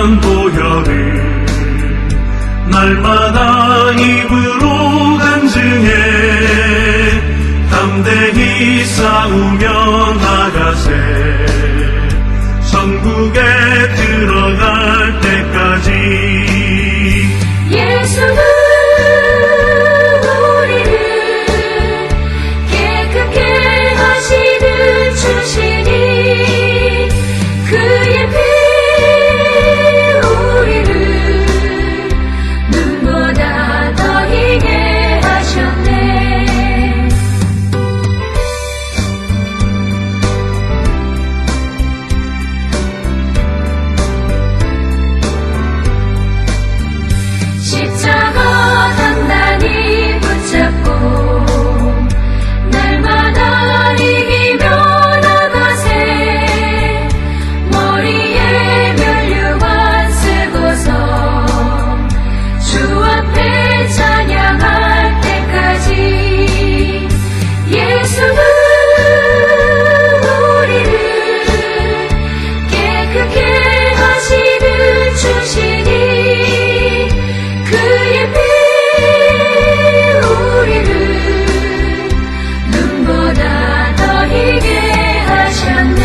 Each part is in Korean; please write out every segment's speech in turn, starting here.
찬란한 보혈을 날마다 입으로 간증해 담대히 싸우며 나가세 천국에 들어갈 때까지 예수는 우리를 깨끗게 하시는 주시니 그의 피 우리를 눈보다 더 희게 하셨네. 십자가 단단히 붙잡고 날마다 이기며 나가세 머리에 면류관 쓰고서 주 앞에 찬양할 때까지 예수는 우리를 깨끗게 하시는 주시니 그의 피 우리를 눈보다 더 희게 하셨네.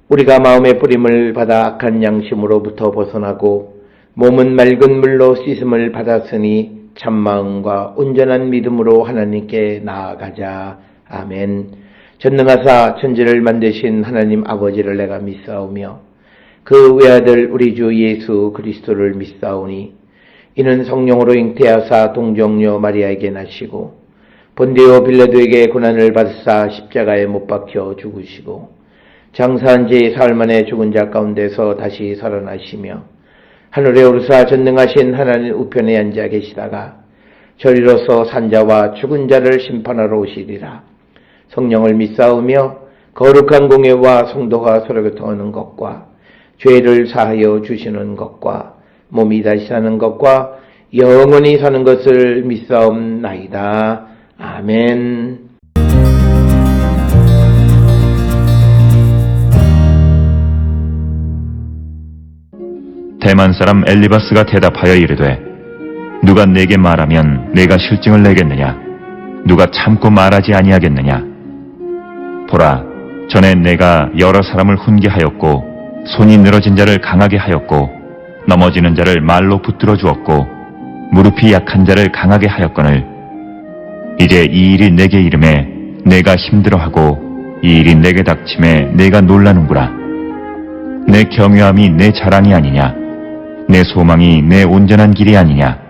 우리가 마음의 뿌림을 받아 악한 양심으로부터 벗어나고 몸은 맑은 물로 씻음을 받았으니 참마음과 온전한 믿음으로 하나님께 나아가자. 아멘. 전능하사 천지를 만드신 하나님 아버지를 내가 믿사오며 그 외아들 우리 주 예수 그리스도를 믿사오니 이는 성령으로 잉태하사 동정녀 마리아에게 나시고 본디오 빌라도에게 고난을 받으사 십자가에 못 박혀 죽으시고 장사한 지 사흘 만에 죽은 자 가운데서 다시 살아나시며 하늘에 오르사 전능하신 하나님 우편에 앉아 계시다가 저리로서 산자와 죽은 자를 심판하러 오시리라. 성령을 믿사오며 거룩한 공예와 성도가 서로 교통하는 것과 죄를 사하여 주시는 것과 몸이 다시 사는 것과 영원히 사는 것을 믿사옵나이다. 아멘. 대만 사람 엘리바스가 대답하여 이르되 누가 내게 말하면 내가 실증을 내겠느냐? 누가 참고 말하지 아니하겠느냐? 보라, 전에 내가 여러 사람을 훈계하였고 손이 늘어진 자를 강하게 하였고 넘어지는 자를 말로 붙들어 주었고 무릎이 약한 자를 강하게 하였거늘 이제 이 일이 내게 이름에 내가 힘들어하고 이 일이 내게 닥침에 내가 놀라는구나. 내 경외함이 내 자랑이 아니냐? 내 소망이 내 온전한 길이 아니냐?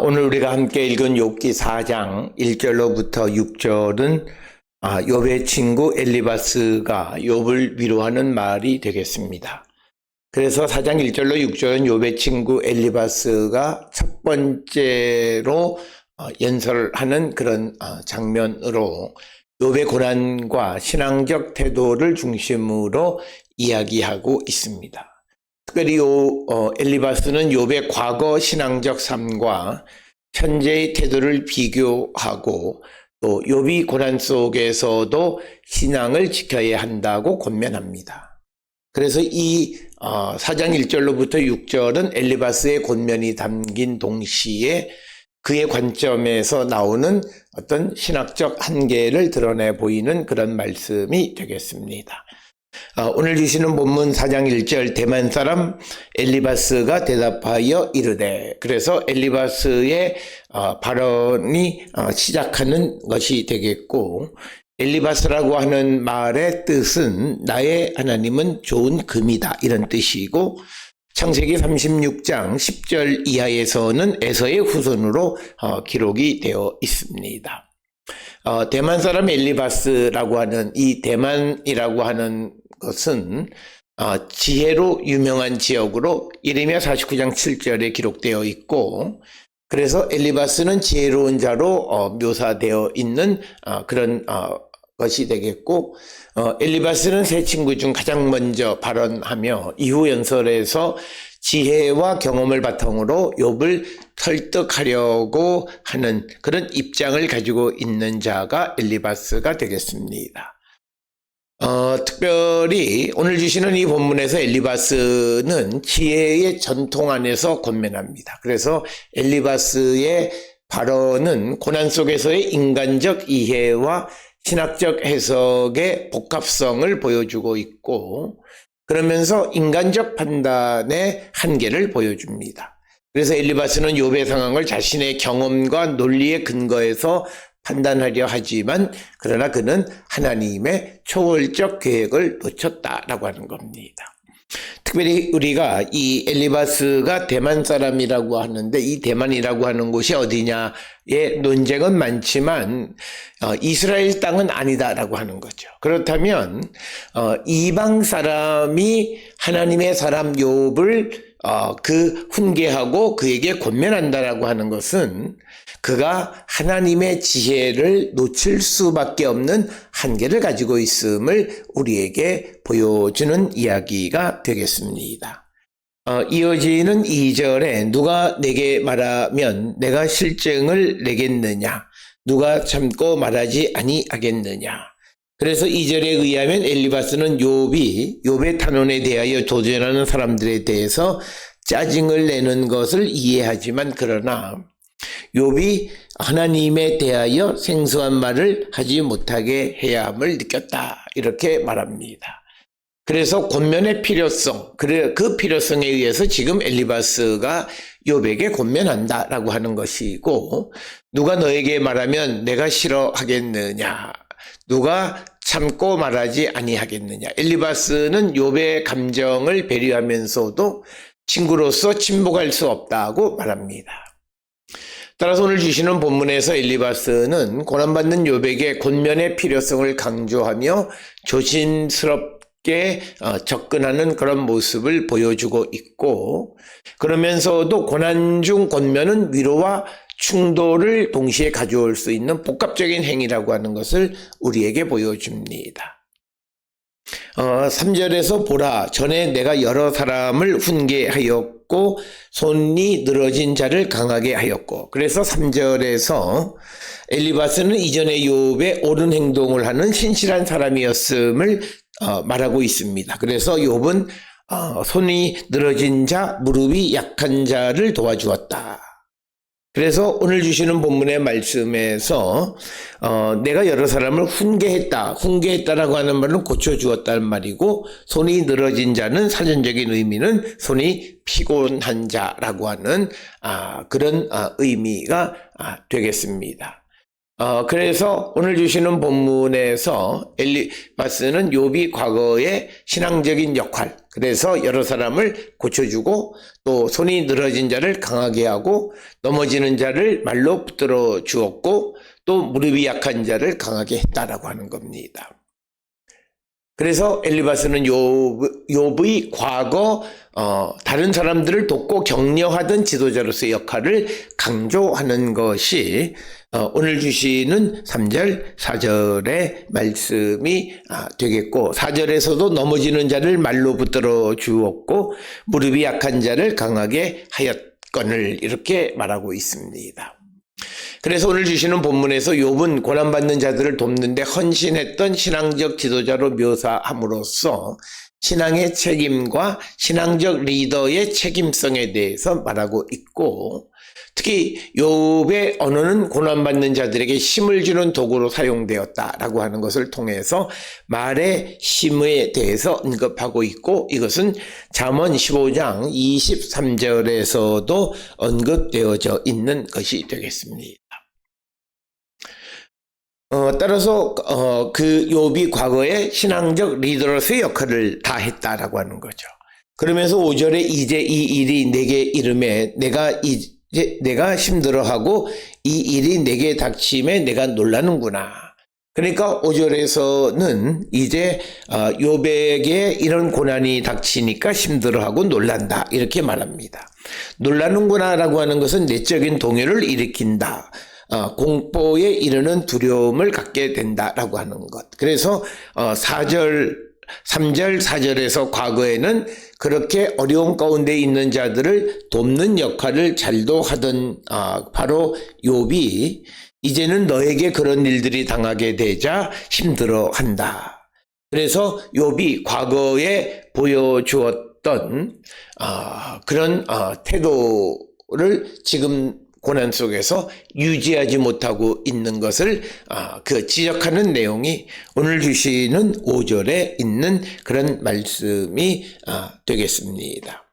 오늘 우리가 함께 읽은 욥기 4장 1절로부터 6절은 욥의 친구 엘리바스가 욥을 위로하는 말이 되겠습니다. 그래서 4장 1절로 6절은 욥의 친구 엘리바스가 첫 번째로 연설하는 그런 장면으로 욥의 고난과 신앙적 태도를 중심으로 이야기하고 있습니다. 특별히 엘리바스는 욥의 과거 신앙적 삶과 현재의 태도를 비교하고 또 욥이 고난 속에서도 신앙을 지켜야 한다고 권면합니다. 그래서 이 4장 1절로부터 6절은 엘리바스의 권면이 담긴 동시에 그의 관점에서 나오는 어떤 신학적 한계를 드러내 보이는 그런 말씀이 되겠습니다. 오늘 주시는 본문 4장 1절 대만 사람 엘리바스가 대답하여 이르되, 그래서 엘리바스의 발언이 시작하는 것이 되겠고, 엘리바스라고 하는 말의 뜻은 나의 하나님은 좋은 금이다 이런 뜻이고, 창세기 36장 10절 이하에서는 에서의 후손으로 기록이 되어 있습니다. 대만 사람 엘리바스라고 하는 이 대만이라고 하는 것은 지혜로 유명한 지역으로 이레미야 49장 7절에 기록되어 있고, 그래서 엘리바스는 지혜로운 자로 묘사되어 있는 그런 것이 되겠고, 엘리바스는 세 친구 중 가장 먼저 발언하며 이후 연설에서 지혜와 경험을 바탕으로 욥을 설득하려고 하는 그런 입장을 가지고 있는 자가 엘리바스가 되겠습니다. 특별히 오늘 주시는 이 본문에서 엘리바스는 지혜의 전통 안에서 권면합니다. 그래서 엘리바스의 발언은 고난 속에서의 인간적 이해와 신학적 해석의 복합성을 보여주고 있고, 그러면서 인간적 판단의 한계를 보여줍니다. 그래서 엘리바스는 욥의 상황을 자신의 경험과 논리의 근거에서 판단하려 하지만, 그러나 그는 하나님의 초월적 계획을 놓쳤다라고 하는 겁니다. 특별히 우리가 이 엘리바스가 대만 사람이라고 하는데, 이 대만이라고 하는 곳이 어디냐의 논쟁은 많지만 이스라엘 땅은 아니다라고 하는 거죠. 그렇다면 이방 사람이 하나님의 사람 욥을 훈계하고 그에게 권면한다라고 하는 것은 그가 하나님의 지혜를 놓칠 수밖에 없는 한계를 가지고 있음을 우리에게 보여주는 이야기가 되겠습니다. 이어지는 2절에 누가 내게 말하면 내가 실증을 내겠느냐, 누가 참고 말하지 아니하겠느냐. 그래서 2절에 의하면 엘리바스는 욥의 탄원에 대하여 도전하는 사람들에 대해서 짜증을 내는 것을 이해하지만, 그러나 욥이 하나님에 대하여 생소한 말을 하지 못하게 해야 함을 느꼈다, 이렇게 말합니다. 그래서 권면의 필요성, 그 필요성에 의해서 지금 엘리바스가 욥에게 권면한다라고 하는 것이고, 누가 너에게 말하면 내가 싫어하겠느냐, 누가 참고 말하지 아니하겠느냐. 엘리바스는 욥의 감정을 배려하면서도 친구로서 침묵할 수 없다고 말합니다. 따라서 오늘 주시는 본문에서 엘리바스는 고난받는 욥에게 권면의 필요성을 강조하며 조심스럽게 접근하는 그런 모습을 보여주고 있고, 그러면서도 고난 중 권면은 위로와 충돌을 동시에 가져올 수 있는 복합적인 행위라고 하는 것을 우리에게 보여줍니다. 3절에서 보라, 전에 내가 여러 사람을 훈계하였고 손이 늘어진 자를 강하게 하였고, 그래서 3절에서 엘리바스는 이전에 욥의 옳은 행동을 하는 신실한 사람이었음을 말하고 있습니다. 그래서 욥은 손이 늘어진 자, 무릎이 약한 자를 도와주었다. 그래서 오늘 주시는 본문의 말씀에서 내가 여러 사람을 훈계했다라고 하는 말은 고쳐주었다는 말이고, 손이 늘어진 자는 사전적인 의미는 손이 피곤한 자라고 하는 그런 의미가 되겠습니다. 그래서 오늘 주시는 본문에서 엘리바스는 욥이 과거의 신앙적인 역할, 그래서 여러 사람을 고쳐주고 또 손이 늘어진 자를 강하게 하고 넘어지는 자를 말로 붙들어 주었고 또 무릎이 약한 자를 강하게 했다라고 하는 겁니다. 그래서 엘리바스는 욥의 과거 다른 사람들을 돕고 격려하던 지도자로서의 역할을 강조하는 것이 오늘 주시는 3절, 4절의 말씀이 되겠고, 4절에서도 넘어지는 자를 말로 붙들어 주었고 무릎이 약한 자를 강하게 하였거늘, 이렇게 말하고 있습니다. 그래서 오늘 주시는 본문에서 욥은 고난받는 자들을 돕는데 헌신했던 신앙적 지도자로 묘사함으로써 신앙의 책임과 신앙적 리더의 책임성에 대해서 말하고 있고, 특히 욥의 언어는 고난받는 자들에게 힘을 주는 도구로 사용되었다라고 하는 것을 통해서 말의 힘에 대해서 언급하고 있고, 이것은 잠언 15장 23절에서도 언급되어져 있는 것이 되겠습니다. 따라서 그 욥이 과거에 신앙적 리더로서의 역할을 다했다라고 하는 거죠. 그러면서 5절에 이제 이 일이 내게 이름에 내가 힘들어하고 이 일이 내게 닥침에 내가 놀라는구나. 그러니까 5절에서는 이제 욥에게 이런 고난이 닥치니까 힘들어하고 놀란다, 이렇게 말합니다. 놀라는구나라고 하는 것은 내적인 동요를 일으킨다, 공포에 이르는 두려움을 갖게 된다라고 하는 것. 그래서 3절, 4절에서 과거에는 그렇게 어려운 가운데 있는 자들을 돕는 역할을 잘도 하던 바로 욥이 이제는 너에게 그런 일들이 당하게 되자 힘들어한다. 그래서 욥이 과거에 보여주었던 그런 태도를 지금 고난 속에서 유지하지 못하고 있는 것을 지적하는 내용이 오늘 주시는 5절에 있는 그런 말씀이 되겠습니다.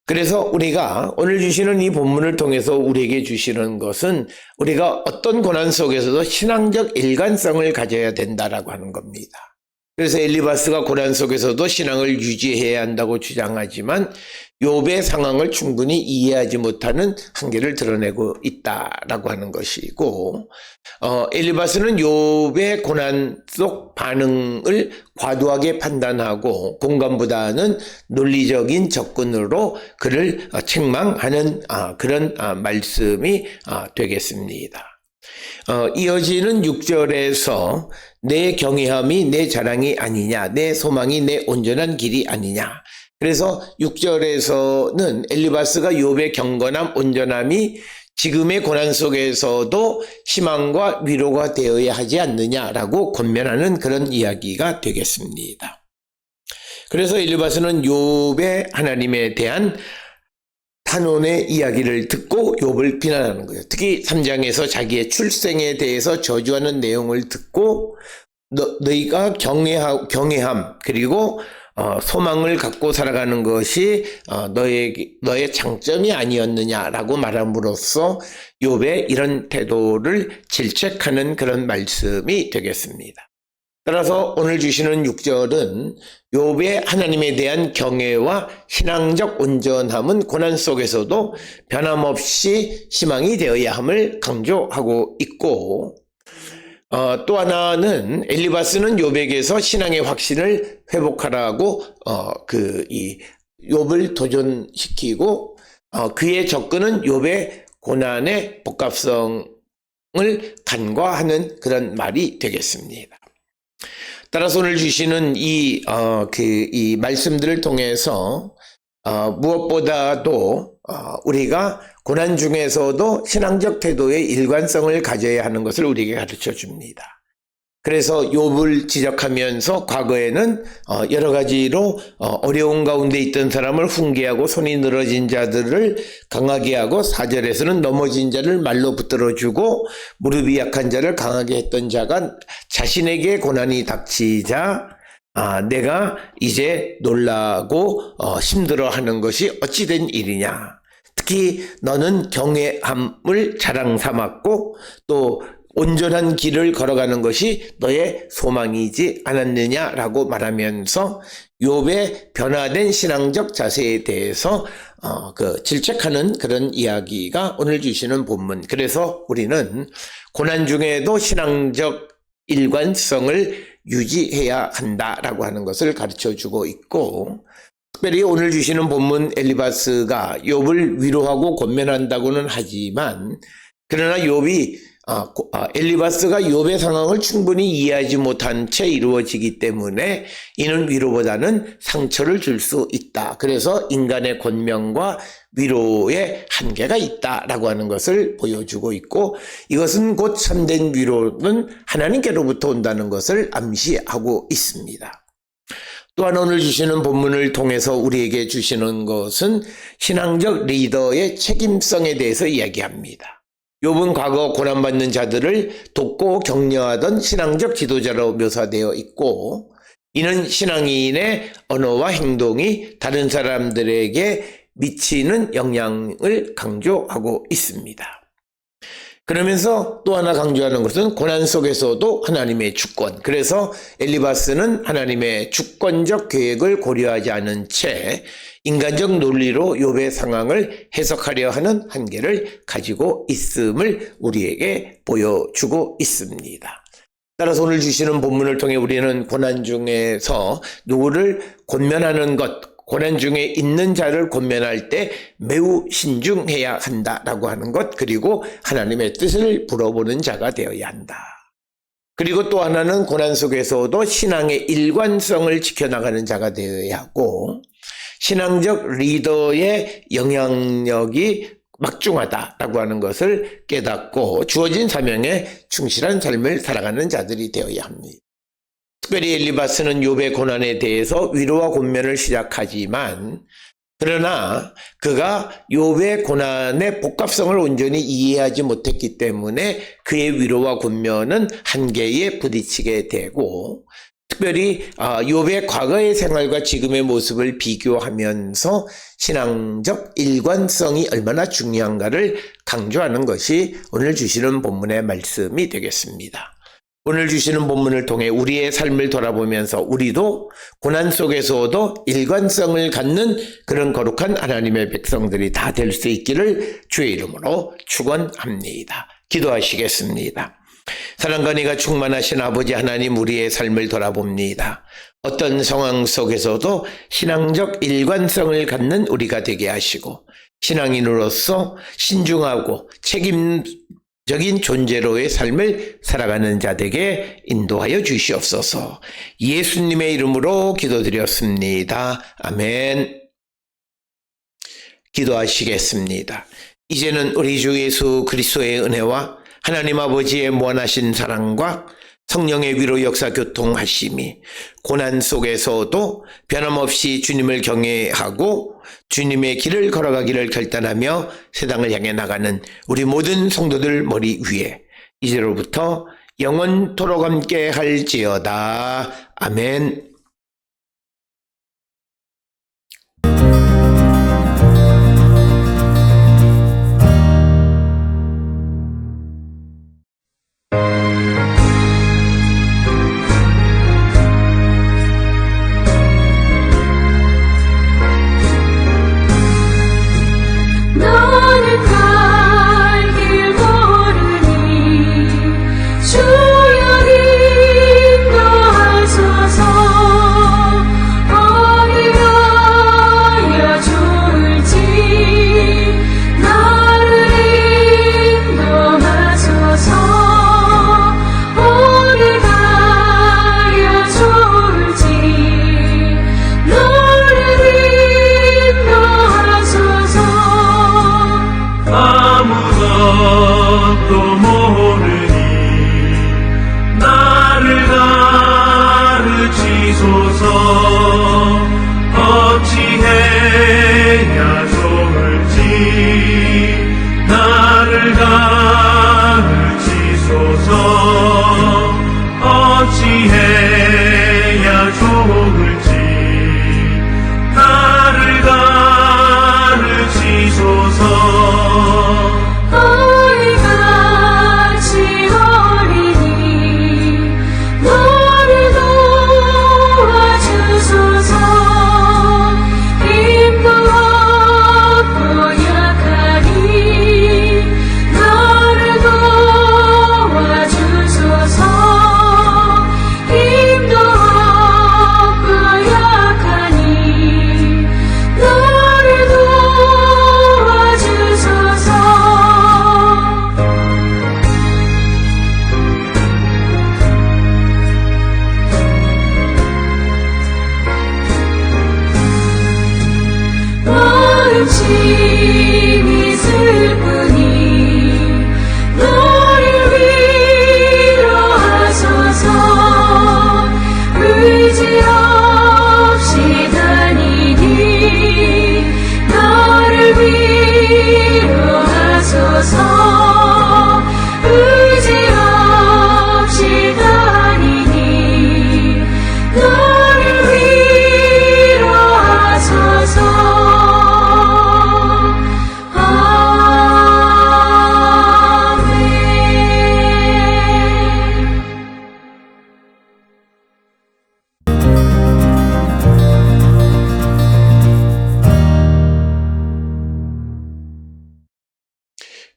그래서 우리가 오늘 주시는 이 본문을 통해서 우리에게 주시는 것은 우리가 어떤 고난 속에서도 신앙적 일관성을 가져야 된다라고 하는 겁니다. 그래서 엘리바스가 고난 속에서도 신앙을 유지해야 한다고 주장하지만 욥의 상황을 충분히 이해하지 못하는 한계를 드러내고 있다라고 하는 것이고, 엘리바스는 욥의 고난 속 반응을 과도하게 판단하고 공감보다는 논리적인 접근으로 그를 책망하는 그런 말씀이 되겠습니다. 이어지는 6절에서 내 경외함이 내 자랑이 아니냐, 내 소망이 내 온전한 길이 아니냐. 그래서 6절에서는 엘리바스가 욥의 경건함, 온전함이 지금의 고난 속에서도 희망과 위로가 되어야 하지 않느냐라고 권면하는 그런 이야기가 되겠습니다. 그래서 엘리바스는 욥의 하나님에 대한 탄원의 이야기를 듣고 욥을 비난하는 거예요. 특히 3장에서 자기의 출생에 대해서 저주하는 내용을 듣고 너희가 경외함 그리고 소망을 갖고 살아가는 것이 너의 장점이 아니었느냐라고 말함으로써 욥의 이런 태도를 질책하는 그런 말씀이 되겠습니다. 따라서 오늘 주시는 6절은 욥의 하나님에 대한 경외와 신앙적 온전함은 고난 속에서도 변함없이 희망이 되어야 함을 강조하고 있고, 또 하나는 엘리바스는 욥에게서 신앙의 확신을 회복하라고 이 욥을 도전시키고 그의 접근은 욥의 고난의 복합성을 간과하는 그런 말이 되겠습니다. 따라서 오늘 주시는 이 말씀들을 통해서 무엇보다도 우리가 고난 중에서도 신앙적 태도의 일관성을 가져야 하는 것을 우리에게 가르쳐 줍니다. 그래서 욥을 지적하면서 과거에는 여러 가지로 어려운 가운데 있던 사람을 훈계하고 손이 늘어진 자들을 강하게 하고, 4절에서는 넘어진 자를 말로 붙들어주고 무릎이 약한 자를 강하게 했던 자가 자신에게 고난이 닥치자 내가 이제 놀라고 힘들어하는 것이 어찌된 일이냐. 특히 너는 경외함을 자랑 삼았고 또 온전한 길을 걸어가는 것이 너의 소망이지 않았느냐라고 말하면서 욥의 변화된 신앙적 자세에 대해서 질책하는 그런 이야기가 오늘 주시는 본문. 그래서 우리는 고난 중에도 신앙적 일관성을 유지해야 한다라고 하는 것을 가르쳐주고 있고, 특별히 오늘 주시는 본문 엘리바스가 욥을 위로하고 권면한다고는 하지만, 그러나 욥이 엘리바스가 욥의 상황을 충분히 이해하지 못한 채 이루어지기 때문에 이는 위로보다는 상처를 줄 수 있다. 그래서 인간의 권면과 위로의 한계가 있다라고 하는 것을 보여주고 있고, 이것은 곧 참된 위로는 하나님께로부터 온다는 것을 암시하고 있습니다. 또한 오늘 주시는 본문을 통해서 우리에게 주시는 것은 신앙적 리더의 책임성에 대해서 이야기합니다. 욥은 과거 고난받는 자들을 돕고 격려하던 신앙적 지도자로 묘사되어 있고, 이는 신앙인의 언어와 행동이 다른 사람들에게 미치는 영향을 강조하고 있습니다. 그러면서 또 하나 강조하는 것은 고난 속에서도 하나님의 주권. 그래서 엘리바스는 하나님의 주권적 계획을 고려하지 않은 채 인간적 논리로 욥의 상황을 해석하려 하는 한계를 가지고 있음을 우리에게 보여주고 있습니다. 따라서 오늘 주시는 본문을 통해 우리는 고난 중에서 누구를 권면하는 것, 고난 중에 있는 자를 권면할 때 매우 신중해야 한다라고 하는 것, 그리고 하나님의 뜻을 물어보는 자가 되어야 한다. 그리고 또 하나는 고난 속에서도 신앙의 일관성을 지켜나가는 자가 되어야 하고, 신앙적 리더의 영향력이 막중하다라고 하는 것을 깨닫고 주어진 사명에 충실한 삶을 살아가는 자들이 되어야 합니다. 특별히 엘리바스는 욥의 고난에 대해서 위로와 권면을 시작하지만, 그러나 그가 욥의 고난의 복합성을 온전히 이해하지 못했기 때문에 그의 위로와 권면은 한계에 부딪히게 되고, 특별히 욥의 과거의 생활과 지금의 모습을 비교하면서 신앙적 일관성이 얼마나 중요한가를 강조하는 것이 오늘 주시는 본문의 말씀이 되겠습니다. 오늘 주시는 본문을 통해 우리의 삶을 돌아보면서 우리도 고난 속에서도 일관성을 갖는 그런 거룩한 하나님의 백성들이 다 될 수 있기를 주의 이름으로 축원합니다. 기도하시겠습니다. 사랑과 은혜가 충만하신 아버지 하나님, 우리의 삶을 돌아봅니다. 어떤 상황 속에서도 신앙적 일관성을 갖는 우리가 되게 하시고, 신앙인으로서 신중하고 책임적인 존재로의 삶을 살아가는 자들에게 인도하여 주시옵소서. 예수님의 이름으로 기도드렸습니다. 아멘. 기도하시겠습니다. 이제는 우리 주 예수 그리스도의 은혜와 하나님 아버지의 무한하신 사랑과 성령의 위로 역사 교통하심이 고난 속에서도 변함없이 주님을 경외하고 주님의 길을 걸어가기를 결단하며 세상을 향해 나가는 우리 모든 성도들 머리 위에 이제로부터 영원토록 함께 할지어다. 아멘. 너는 갈 길 모르니 주여 인도하소서. 어디가 야 좋을지 나를 인도하소서. 어디가 야 좋을지 나를 인도하소서. 아무것도 모르니 나를 가르치소서. 어찌해야 좋을지 나를 가르치소서. 어찌해야 좋을지 나를 가르치소서. 어리같이 어리니 너를 도와주소서.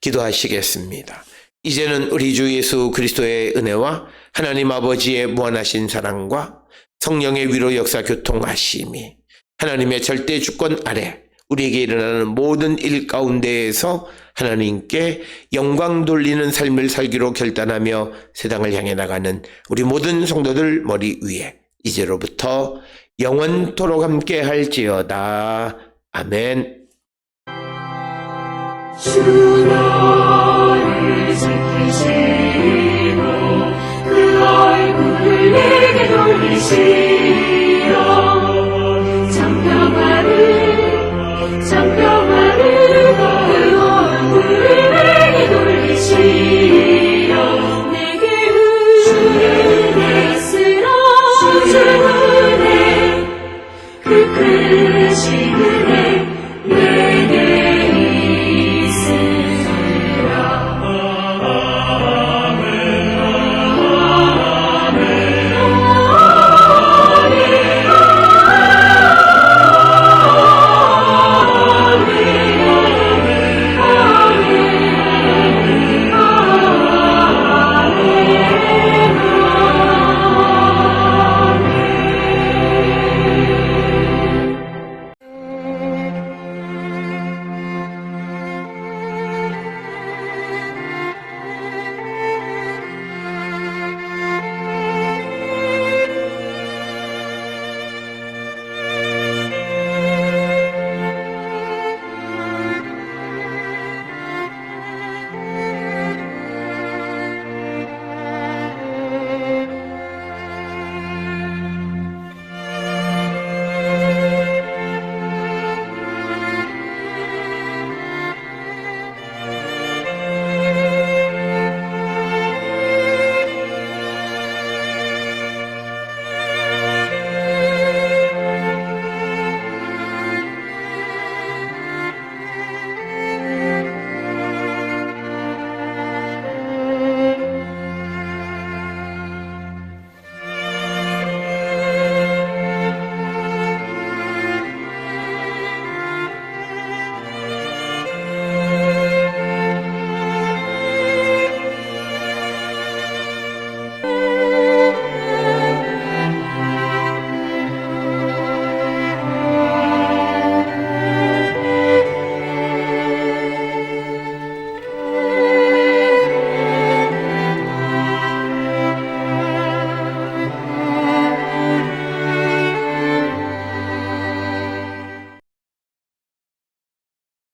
기도하시겠습니다. 이제는 우리 주 예수 그리스도의 은혜와 하나님 아버지의 무한하신 사랑과 성령의 위로 역사 교통하심이 하나님의 절대 주권 아래 우리에게 일어나는 모든 일 가운데에서 하나님께 영광 돌리는 삶을 살기로 결단하며 세상을 향해 나가는 우리 모든 성도들 머리 위에 이제로부터 영원토록 함께 할지어다. 아멘. 주 너를 지키시고 그 얼굴을 내게 돌리시고